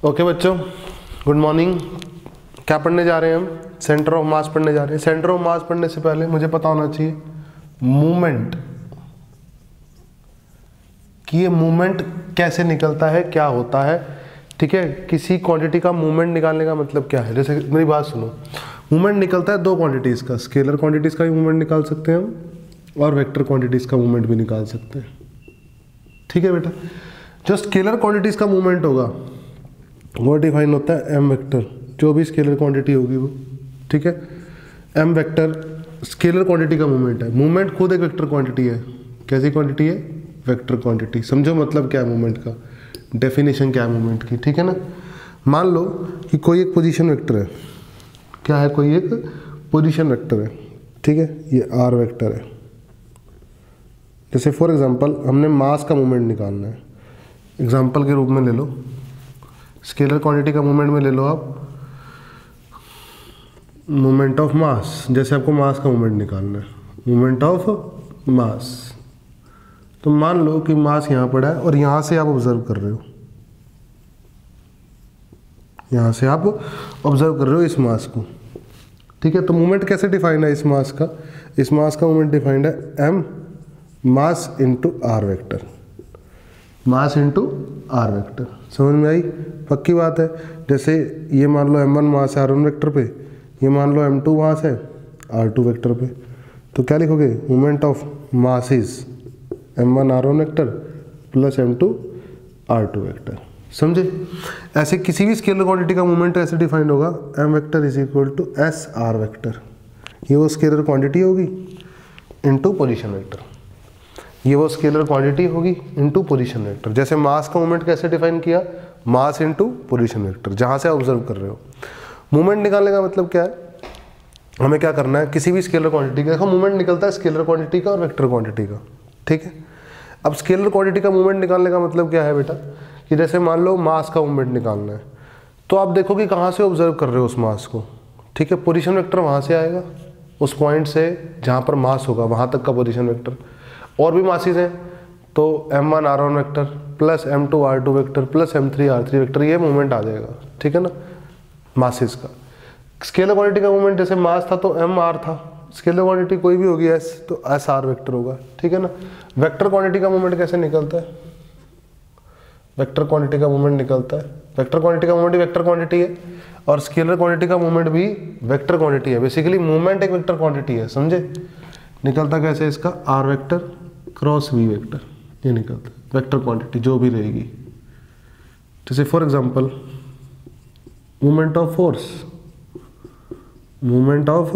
Okay बच्चों, good morning. क्या पढ़ने जा रहे हैं हम? सेंटर ऑफ मास पढ़ने जा रहे हैं। सेंटर ऑफ मास पढ़ने से पहले मुझे पता होना चाहिए मूवमेंट, कि ये मूवमेंट कैसे निकलता है, क्या होता है। ठीक है, किसी क्वांटिटी का मूवमेंट निकालने का मतलब क्या है। जैसे मेरी बात सुनो, मूवमेंट निकलता है दो क्वांटिटीज़ का, स्केलर क्वांटिटीज़ का भी मूवमेंट निकाल सकते हैं हम और वेक्टर क्वांटिटीज़ का मूवमेंट भी निकाल सकते हैं। ठीक है बेटा, जो स्केलर क्वांटिटीज़ का मूवमेंट होगा वो डिफाइन होता है एम वेक्टर, जो भी स्केलर क्वांटिटी होगी वो। ठीक है, एम वेक्टर स्केलर क्वांटिटी का मूवमेंट है। मूवमेंट खुद एक वेक्टर क्वांटिटी है। कैसी क्वांटिटी है? Vector quantity. समझो मतलब क्या है मूवमेंट का, डेफिनेशन क्या है मूवमेंट की। ठीक है ना, मान लो कि कोई एक पोजीशन वेक्टर है। क्या है? कोई एक पोजीशन वेक्टर है। ठीक है, ये आर वेक्टर है। जैसे फॉर एग्जांपल हमने मास का मूवमेंट निकालना है, एग्जांपल के रूप में ले लो, स्केलर क्वांटिटी का मूवमेंट में ले लो आप मूवमेंट ऑफ मास। जैसे आपको मास का मूवमेंट निकालना है, मूवमेंट ऑफ मास, तो मान लो कि मास यहाँ पड़ा है और यहाँ से आप ऑब्जर्व कर रहे हो, यहाँ से आप ऑब्जर्व कर रहे हो इस मास को। ठीक है, तो मूवमेंट कैसे डिफाइंड है इस मास का? इस मास का मूवमेंट डिफाइंड है M mass into R vector, mass into R vector. समझ में आई? पक्की बात है। जैसे ये मान लो m1 मास है r1 वेक्टर पे, ये मान लो m2 मास है r2 वेक्टर पे, तो क्या लिखोगे? Movement of mass is m1 r1 vector plus m2 r2 vector. समझे? ऐसे किसी भी स्केलर क्वांटिटी का मूवमेंट ऐसे डिफाइंड होगा, m vector is equal to S R vector. ये वो स्केलर क्वांटिटी होगी इनटू पोजीशन वेक्टर, ये वो स्केलर क्वांटिटी होगी इनटू पोजीशन वेक्टर। जैसे मास का मूवमेंट कैसे डिफाइन किया? मास इनटू पोजीशन वेक्टर, जहां से ऑब्जर्व कर रहे हो। मूवमेंट निकालने का मतलब क्या है? हमें क्या करना है, किसी भी स्केलर क्वांटिटी का, देखो मूवमेंट निकलता है स्केलर क्वांटिटी का और वेक्टर क्वांटिटी का। ठीक है, अब स्केलर क्वांटिटी का मूवमेंट निकालने का मतलब क्या है बेटा, कि जैसे मान लो मास का मूवमेंट निकालना है, तो आप देखो कि कहाँ से ऑब्जर्व कर रहे हो उस मास को। ठीक है, पोजीशन वेक्टर वहाँ से आएगा, उस पॉइंट से जहाँ पर मास होगा वहाँ तक का पोजीशन वेक्टर। और भी मासेस हैं तो m1 r1 vector plus m2 r2 vector plus m3 r3 vector, ये मूवमेंट आ जाएगा। ठीक है ना, मासेस का। स्केलर क्वांटिटी का मूवमेंट जैसे मास था तो m r था, स्केलर क्वांटिटी कोई भी होगी s तो s r वेक्टर होगा। ठीक है ना, वेक्टर क्वांटिटी का मूवमेंट कैसे निकलता है? वेक्टर क्वांटिटी का मूवमेंट निकलता है, वेक्टर क्वांटिटी का मूवमेंट वेक्टर क्वांटिटी है और स्केलर क्वांटिटी का मूवमेंट भी वेक्टर क्वांटिटी है। बेसिकली मूवमेंट एक वेक्टर क्वांटिटी है। समझे? निकलता कैसे इसका? r vector cross v vector, ये निकलता है वेक्टर क्वांटिटी जो भी रहेगी। जैसे for example movement of force, movement of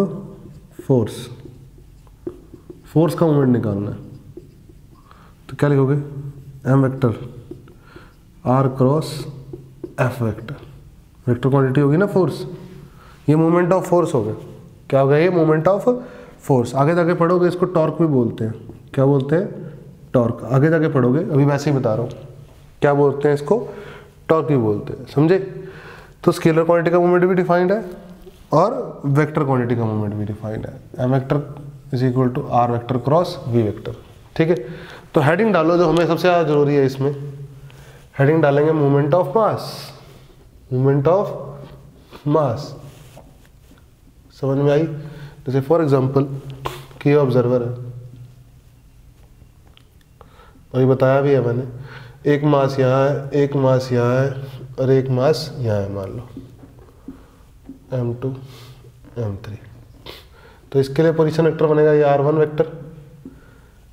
force, force का मूवमेंट निकालना है तो क्या लिखोगे? m vector r cross f vector, vector quantity होगी ना फोर्स, ये मूवमेंट ऑफ फोर्स हो गया। क्या हो गया? ये मूवमेंट ऑफ फोर्स। आगे जाके पढ़ोगे इसको टॉर्क भी बोलते हैं। क्या बोलते हैं? टॉर्क। आगे जाके पढ़ोगे, अभी वैसे ही बता रहा हूँ क्या बोलते हैं इसको, टॉर्क भी बोलते हैं। समझे? तो स्केलर क्वांटिटी का मूवमेंट भी डिफाइंड है और वेक्टर क्वांटिटी का मूवमेंट भी डिफाइंड है। M vector is equal to R vector cross V vector. ठीक है, तो हेडिंग डालो जो हमें सबसे ज़्यादा जरूरी है इसमें। हेडिंग डालेंगे movement of mass, movement of mass. समझ में आई? जैसे फॉर एग्जाम्पल कि ये ऑब्जर्वर है और ये बताया भी है मैंने, एक मास यहाँ है, एक मास यहाँ है और एक मास यहाँ है, मान लो m2 m3। तो इसके लिए पोजीशन वेक्टर बनेगा ये r1 वेक्टर,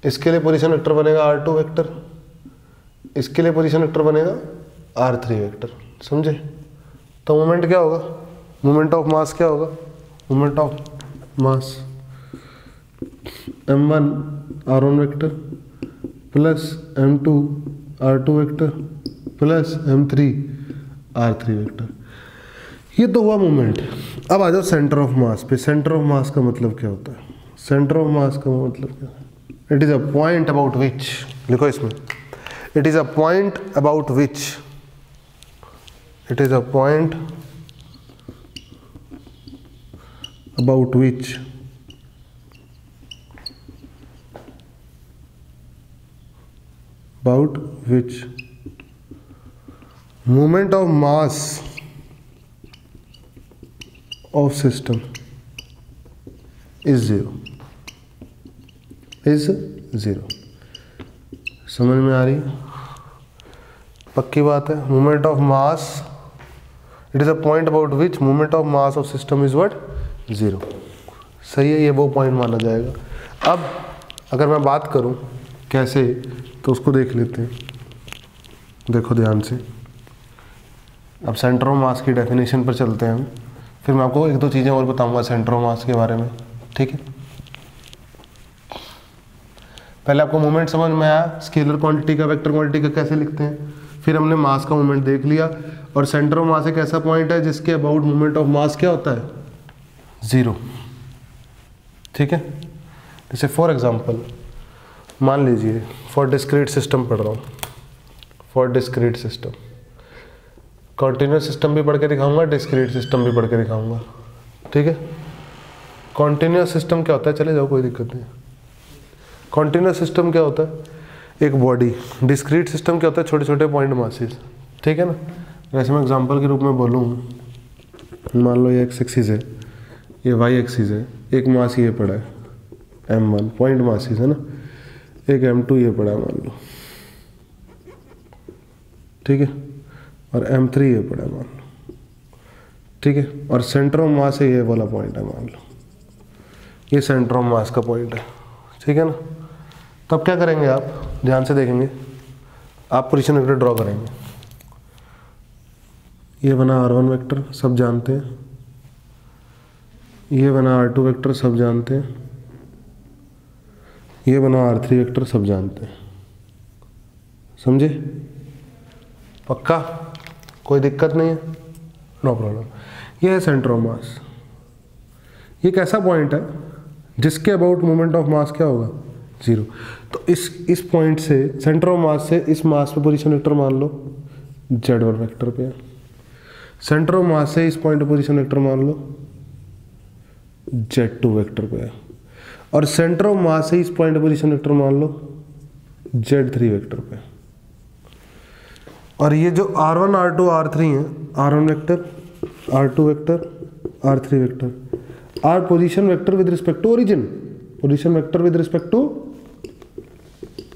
इसके लिए पोजीशन वेक्टर बनेगा r2 वेक्टर, इसके लिए पोजीशन वेक्टर बनेगा r3 वेक्टर। समझे? तो मोमेंट क्या होगा? मोमेंट ऑफ मास क्या होगा? Moment of mass m1 r1 vector plus m2 r2 vector plus m3 r3 vector. ये तो हुआ मूवमेंट। अब आ जाओ सेंटर ऑफ मास पे। सेंटर ऑफ मास का मतलब क्या होता है? सेंटर ऑफ मास का मतलब क्या है? It is a point about which, लिखो इसमें, it is a point about which, it is a point about which moment of mass of system is zero, is zero. समझ में आ रही? पक्की बात है। Moment of mass, it is a point about which moment of mass of system is what? Zero. सही है, ये वो पॉइंट माना जाएगा। अब अगर मैं बात करूं कैसे, तो उसको देख लेते हैं। देखो ध्यान से, अब सेंटर ऑफ मास की डेफिनेशन पर चलते हैं हम, फिर मैं आपको एक दो चीज़ें और बताऊंगा सेंटर ऑफ मास के बारे में, ठीक है। पहले आपको मोमेंट समझ में आया, स्केलर क्वांटिटी का, वेक्टर क्वांटिटी का कैसे लिखते हैं। फिर हमने मास का मोमेंट देख लिया, और सेंटर ऑफ मास एक ऐसा पॉइंट है जिसके अबाउट मोमेंट ऑफ मास क्या होता है? जीरो, ठीक है। जैसे फॉर एग्जांपल मान लीजिए, फॉर डिस्क्रीट सिस्टम पढ़ रहा हूँ, for discrete system, continuous system भी पढ़ के दिखाऊंगा, डिस्क्रीट सिस्टम भी पढ़ के दिखाऊंगा, ठीक है। कॉन्टिन्यूस सिस्टम क्या होता है? चले जाओ, कोई दिक्कत नहीं। कॉन्टिन्यूस सिस्टम क्या होता है? एक बॉडी। डिस्क्रीट सिस्टम क्या होता है? छोटे छोटे पॉइंट मासेस, ठीक है ना। वैसे मैं एग्जांपल के रूप में बोलूँ, मान लो ये एक्स एक्सिस है, ये वाई एक्सिस है, एक मास ये पड़ा है m1 पॉइंट मासेस है ना, एक m2 ये पड़ा है मान लो, ठीक है, और m3 ये पड़ा है मान लो, ठीक है। और सेंटर ऑफ मास है ये वाला पॉइंट है मान लो, ये सेंटर ऑफ मास का पॉइंट है, ठीक है ना। तब क्या करेंगे आप? ध्यान से देखेंगे, आप पोजीशन वेक्टर ड्रॉ करेंगे। ये बना r1 वेक्टर, सब जानते हैं। ये बना r2 वेक्टर, सब जानते हैं। ये बना r3 वेक्टर, सब जानते हैं। समझे? पक्का? कोई दिक्कत नहीं है? No problem. ये है सेंटर ऑफ मास। ये एक ऐसा पॉइंट है जिसके अबाउट मोमेंट ऑफ मास क्या होगा? जीरो। तो इस पॉइंट से, सेंटर ऑफ मास से इस मास पे पोजीशन वेक्टर मान लो z1 वेक्टर पे है। सेंटर ऑफ मास से इस पॉइंट पे पोजीशन वेक्टर मान लो z2 वेक्टर पे है। और सेंटर ऑफ मास से इस पॉइंट पे पोजीशन वेक्टर मान लो z3 वेक्टर पे। और ये जो r1 r2 r3 है, r1 vector, r2 vector, r3 vector, R position vector with respect to origin. Position vector with respect to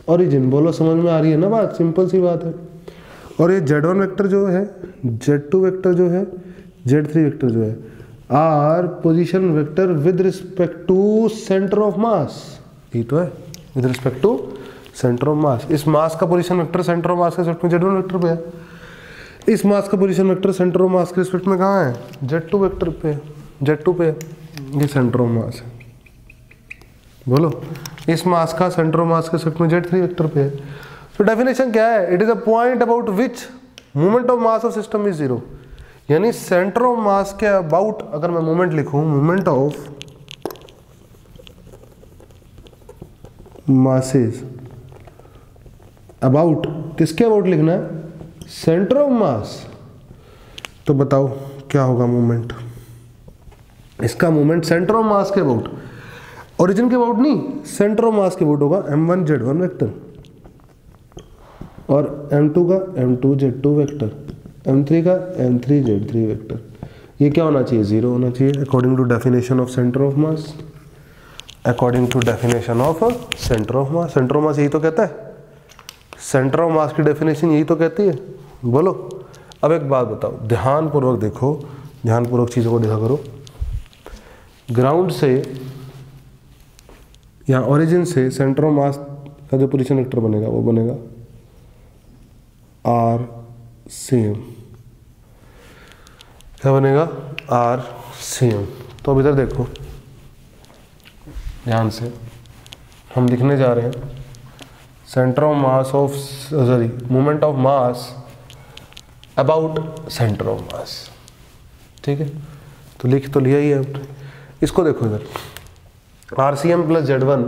origin. बोलो समझ में आ रही है ना बात? सिंपल सी बात है। और ये z1 वेक्टर जो है, z2 वेक्टर जो है, z3 वेक्टर जो है, R position vector with respect to centre of mass. ये तो है, with respect to centre of mass. इस मास का position vector centre of mass के रिस्पेक्ट में z1 वेक्टर पे है। इस मास का position vector centre of mass के रिस्पेक्ट में कहाँ है? z2 वेक्टर पे, z2 पे। ये सेंटर ऑफ मास है। बोलो, इस मास का सेंटर ऑफ मास के रिस्पेक्ट में z3 वेक्टर पे है। तो डेफिनेशन क्या है? It is a point about which moment of mass of system is zero. यानी सेंटर ऑफ मास के अबाउट अगर मैं मोमेंट लिखूं, मोमेंट ऑफ मासेस अबाउट, किसके अबाउट लिखना है? Centre of mass. तो बताओ क्या होगा मोमेंट? इसका मोमेंट सेंटर ऑफ मास के अबाउट, ओरिजिन के अबाउट नहीं, सेंटर ऑफ मास के अबाउट होगा m1 z1 वेक्टर, और m2 का m2 z2 वेक्टर, m3 का m3 z3 वेक्टर। ये क्या होना चाहिए? जीरो होना चाहिए according to definition of centre of mass. According to definition of centre of mass. Centre of mass यही तो कहता है, सेंटर ऑफ मास की डेफिनेशन यही तो कहती है। बोलो। अब एक बात बताओ, ध्यानपूर्वक देखो, ध्यानपूर्वक चीज़ों को देखा करो। ग्राउंड से या ओरिजिन से सेंटर ऑफ मास का जो पोजीशन वेक्टर बनेगा वो बनेगा RCM। क्या बनेगा? RCM। तो अब इधर देखो ध्यान से, हम लिखने जा रहे हैं centre of mass of, sorry, moment of mass about centre of मास। ठीक है, तो लिख तो लिया ही है आपने। इसको देखो इधर, RCM प्लस Z1,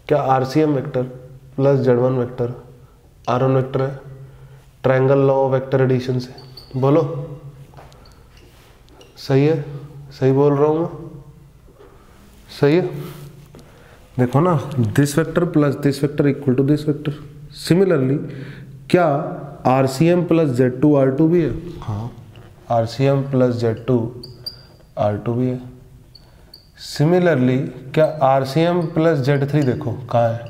क्या RCM vector plus Z1 vector R1 vector है? Triangle law of vector addition से। बोलो सही है? सही बोल रहा हूँ मैं? सही है? देखो ना, this vector plus this vector equal to this vector. Similarly क्या RCM प्लस Z2 R2 भी है? हाँ, RCM प्लस Z2 R2 भी है। सिमिलरली क्या RCM प्लस Z3 देखो कहाँ है?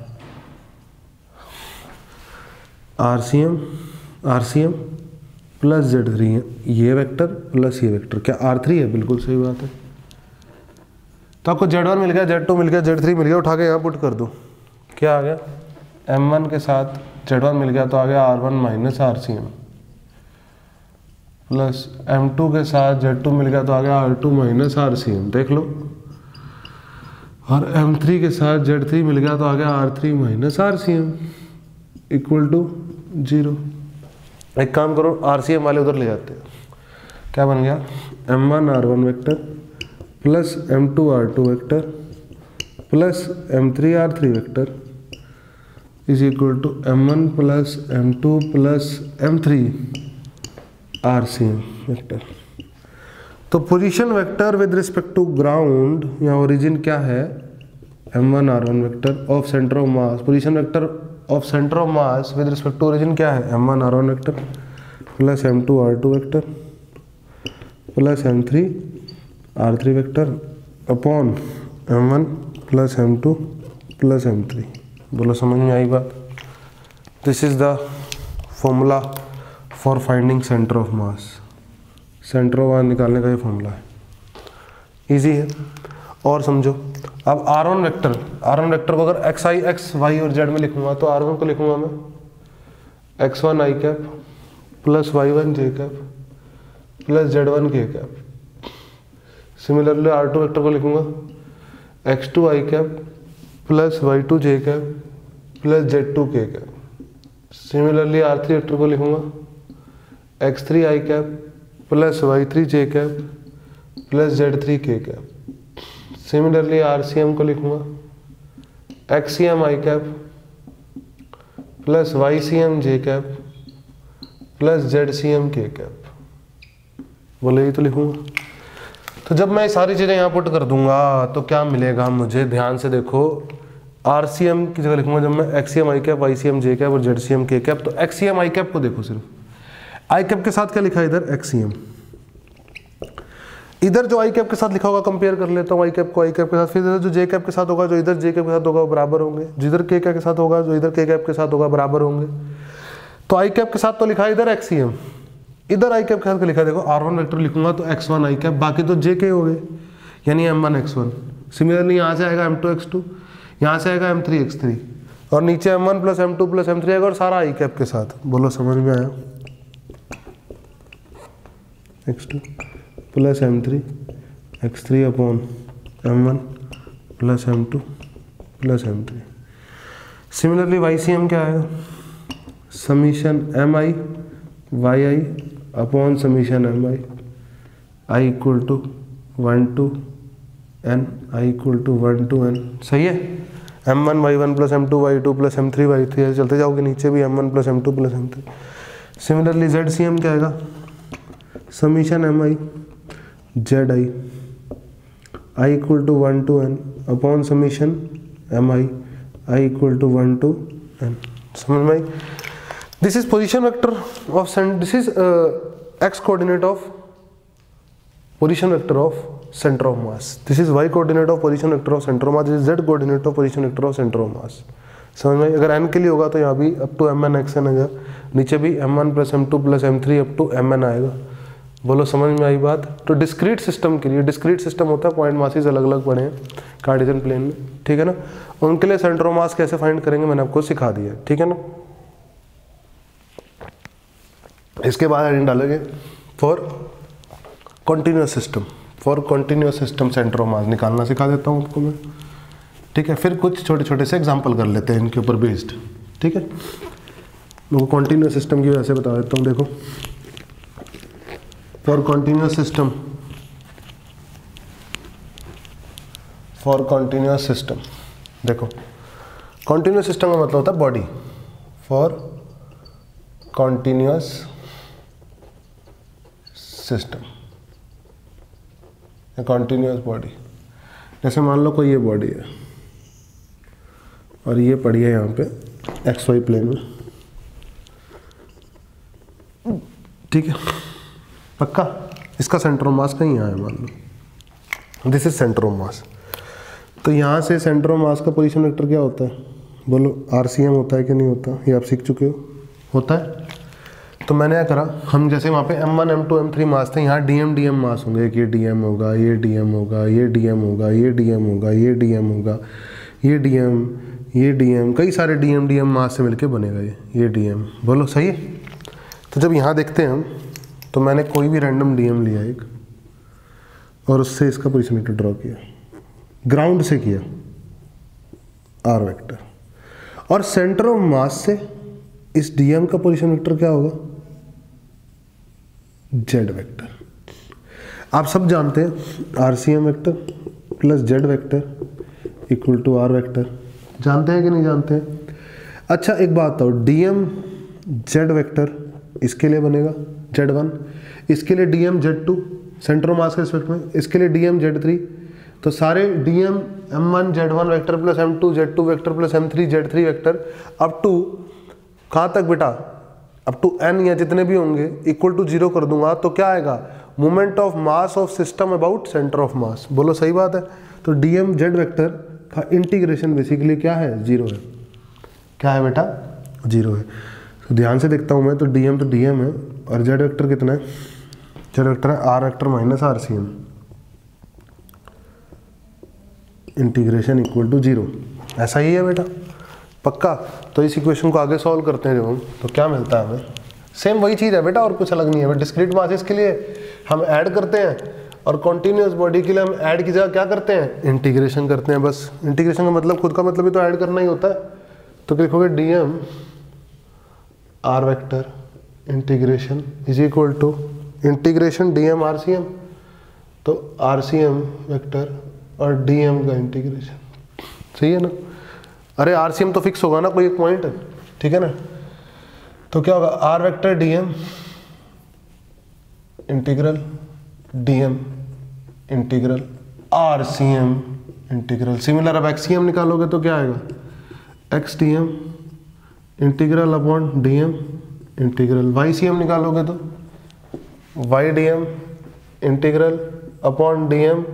RCM प्लस Z3 है, ये वेक्टर प्लस ये वेक्टर, क्या R3 है? बिल्कुल सही बात है। तो आपको Z1 मिल गया, Z2 मिल गया, Z3 मिल गया, उठा के यहाँ पुट कर दो, क्या आ गया? M1 के साथ Z1 मिल गया तो आ गया R1 minus RCM, plus M2 के साथ Z2 मिल गया तो आ गया R2 माइनस RCM, देख लो। और M3 के साथ Z3 मिल गया तो आ गया R3 minus RCM equal to 0। एक काम करो, RCM वाले उधर ले जाते हैं, क्या बन गया? M1 R1 vector plus M2 R2 vector plus M3 R3 vector is equal to M1 plus M2 plus M3 RCM vector. तो position vector with respect to ground या ओरिजिन क्या है? M1 R1 vector of centre of mass. Position vector of centre of mass with respect to origin क्या है? M1 R1 vector plus M2 R2 vector plus M3 R3 vector upon M1 plus M2 plus M3। बोलो समझ में आई बात? This is the formula for finding centre of mass. Centre of मास निकालने का ये formula है, इजी है। और समझो, अब R1 वेक्टर को अगर xi x y और z में लिखूंगा तो R1 को लिखूंगा मैं x1 i cap plus y1 j cap plus z1 k cap. Similarly R2 vector को लिखूंगा x2 i cap plus y2 j cap plus z2 k cap. Similarly R3 vector को लिखूंगा x3 i cap plus y3 j cap plus z3 k cap. Similarly RCM को लिखूंगा XCM i cap plus YCM j cap plus ZCM k cap. बोले ये तो लिखूंगा। तो जब मैं सारी चीज़ें यहाँ पुट कर दूंगा तो क्या मिलेगा मुझे? ध्यान से देखो, RCM की जगह लिखूंगा जब मैं XCM i cap YCM j cap और ZCM k कैप। तो XCM i कैप को देखो, सिर्फ i कैप के साथ क्या लिखा है इधर? XCM। इधर जो आई कैप के साथ लिखा होगा कंपेयर कर लेता हूँ आई कैप को आई कैप के साथ, फिर इधर जो जे कैप के साथ होगा जो इधर जे कैप के साथ होगा वो बराबर होंगे, जिधर के कैप के साथ होगा जो इधर के कैप के साथ होगा बराबर होंगे। तो आई कैप के साथ तो लिखा है इधर एक्सीएम, इधर आई कैप के साथ लिखा है देखो R1 वेक्टर लिखूंगा तो x1 आई कैप, बाकी तो जे के हो गए यानी M1 x1। सिमिलरली यहाँ से आएगा M2 x2, यहाँ से आएगा M3 x3 और नीचे M1 plus M2 plus M3 आएगा और सारा आई कैप के साथ। बोलो समझ में आया? x2 plus M3 x3 upon M1 plus M2 plus M3। Similarly YCM क्या आएगा? Summation MI YI upon summation MI, I equal to 1 to n, I equal to 1 to n। सही है? M1 Y1 plus M2 Y2 plus M3 Y3 ऐसे चलते जाओगे, नीचे भी M1 plus M2 plus M3। Similarly ZCM क्या आएगा? Summation MI ZI, I equal to 1 to n upon summation MI, I equal to 1 to n। समझ में आई? This is position vector of centre, this is x coordinate of position vector of centre of mass, this is y coordinate of position vector of centre of mass, this is z coordinate of position vector of centre of mass. समझ में आई? अगर n के लिए होगा तो यहाँ भी up to mn xn आएगा, नीचे भी M1 plus M2 plus M3 up to mn आएगा। बोलो समझ में आई बात? तो डिस्क्रीट सिस्टम के लिए, डिस्क्रीट सिस्टम होता है पॉइंट मासेस अलग अलग पड़े हैं कार्टेशियन प्लेन में, ठीक है ना, उनके लिए सेंटर ऑफ मास कैसे फाइंड करेंगे मैंने आपको सिखा दिया, ठीक है ना। इसके बाद हेडिंग डालेंगे for continuous system, for continuous system centre of मास निकालना सिखा देता हूँ आपको मैं, ठीक है। फिर कुछ छोटे छोटे से एग्जाम्पल कर लेते हैं इनके ऊपर बेस्ड, ठीक है। मैं कॉन्टिन्यूस सिस्टम की वजह से बता देता हूँ। देखो for continuous system, for continuous system, देखो कॉन्टिन्यूस सिस्टम का मतलब होता है body, for continuous system, continuous body. जैसे मान लो कोई ये बॉडी है और ये पड़ी है यहाँ पे XY प्लेन में, ठीक है, पक्का। इसका सेंटर ऑफ मास कहीं यहाँ है, मान लो this is centre of mass. तो यहाँ से सेंटर ऑफ मास का पोजीशन वेक्टर क्या होता है, बोलो RCM होता है कि नहीं होता, ये आप सीख चुके हो, होता है। तो मैंने क्या करा, हम जैसे वहाँ पे M1 M2 M3 मास थे, यहाँ DM मास होंगे, एक ये DM होगा, ये DM होगा, ये DM होगा, ये DM होगा, ये DM होगा, ये DM, कई सारे DM मास से मिलके बनेगा ये DM, बोलो सही है। तो जब यहाँ देखते हैं हम, तो मैंने कोई भी रैंडम DM लिया एक और उससे इसका पोजीशन वेक्टर ड्रॉ किया, ग्राउंड से किया R वेक्टर, और सेंटर ऑफ मास से इस DM का पोजीशन वेक्टर क्या होगा, Z वेक्टर। आप सब जानते हैं RCM vector plus Z vector equal to R vector, जानते हैं कि नहीं जानते हैं। अच्छा एक बात बताओ, DM Z वेक्टर इसके लिए बनेगा Z1, इसके लिए DM Z2 centre of mass के रिस्पेक्ट में, इसके लिए DM Z3, तो सारे DM M1 Z1 vector plus M2 Z2 vector plus M3 Z3 vector up to कहाँ तक बेटा, अप टू n या जितने भी होंगे इक्वल टू 0 कर दूंगा, तो क्या आएगा, moment of mass of system about centre of मास, बोलो सही बात है। तो DM Z वेक्टर का इंटीग्रेशन बेसिकली क्या है, 0 है। क्या है बेटा, 0 है। तो ध्यान से देखता हूँ मैं, तो DM है और Z वेक्टर कितना है, Z वेक्टर है R vector minus RCM, integration equal to 0, ऐसा ही है बेटा, पक्का। तो इस इक्वेशन को आगे सॉल्व करते हैं जब हम, तो क्या मिलता है हमें, सेम वही चीज़ है बेटा और कुछ अलग नहीं है। डिस्क्रीट मासेस के लिए हम ऐड करते हैं और कॉन्टिन्यूस बॉडी के लिए हम ऐड की जगह क्या करते हैं, इंटीग्रेशन करते हैं। बस इंटीग्रेशन का मतलब, खुद का मतलब ही तो ऐड करना ही होता है। तो लिखोगे DM R vector integration is equal to integration DM RCM, तो RCM वेक्टर और DM का इंटीग्रेशन, सही है ना। अरे RCM तो फिक्स होगा ना, कोई एक पॉइंट, ठीक है ना। तो क्या होगा, R vector DM integral DM integral RCM integral, similar अब XCM निकालोगे तो क्या आएगा, XDM integral upon DM integral, YCM निकालोगे तो YDM integral upon DM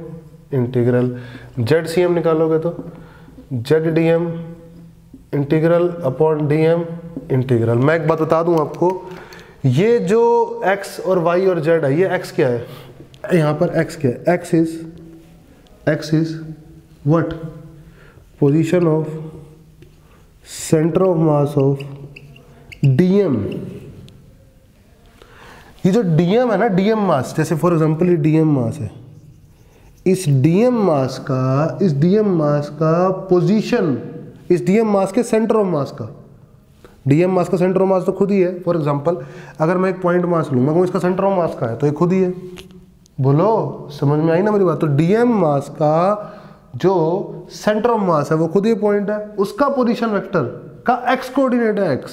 integral, ZCM निकालोगे तो ZDM integral upon DM integral. मैं एक बात बता दूं आपको, ये जो x और y और z है, ये x क्या है, यहाँ पर x क्या है, x is what, position of centre of mass of DM। ये जो DM है ना, DM मास, जैसे फॉर एग्जांपल ये DM मास है, इस DM मास का पोजीशन, इस DM मास के सेंटर ऑफ मास का, DM मास का सेंटर ऑफ मास तो खुद ही है। फॉर एग्जांपल अगर मैं एक पॉइंट मास लूँ, मैं कहूँ इसका सेंटर ऑफ मास का है, तो ये खुद ही है, बोलो समझ में आई ना मेरी बात। तो DM मास का जो सेंटर ऑफ मास है वो खुद ही पॉइंट है, उसका पोजीशन वेक्टर का x कोऑर्डिनेट है x,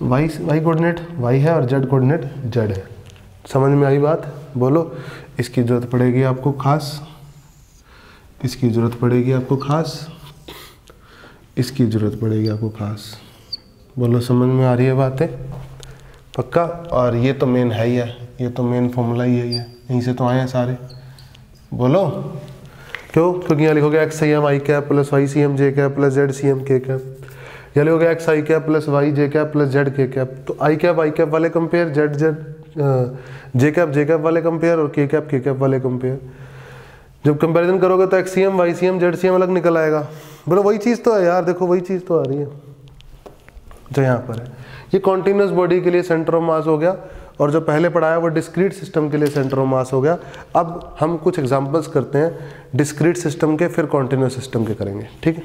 y कोऑर्डिनेट y है और z कोऑर्डिनेट z है। समझ में आई बात, बोलो। इसकी जरूरत पड़ेगी आपको खास, इसकी जरूरत पड़ेगी आपको खास, इसकी जरूरत पड़ेगी आपको खास, बोलो समझ में आ रही है बातें, पक्का। और ये तो मेन है ही है, ये तो मेन फॉर्मूला ही है, ये यहीं से तो आए हैं सारे, बोलो क्यों, क्योंकि यहाँ लिखोगे XIM I cap plus YCM J cap plus ZCM K cap, यहाँ लिखोगे XI cap plus Y J cap plus Z K cap. तो I कैप वाले कंपेयर, J कैप वाले कंपेयर और K कैप वाले कंपेयर। जब कंपैरिजन करोगे तो XCM YCM ZCM अलग निकल आएगा, बोलो वही चीज़ तो है यार, देखो वही चीज़ तो आ रही है जो यहाँ पर है। ये कॉन्टिन्यूस बॉडी के लिए सेंटर ऑफ मास हो गया, और जो पहले पढ़ाया वो डिस्क्रीट सिस्टम के लिए सेंटर ऑफ मास हो गया। अब हम कुछ एग्जांपल्स करते हैं डिस्क्रीट सिस्टम के, फिर कॉन्टिन्यूस सिस्टम के करेंगे, ठीक है।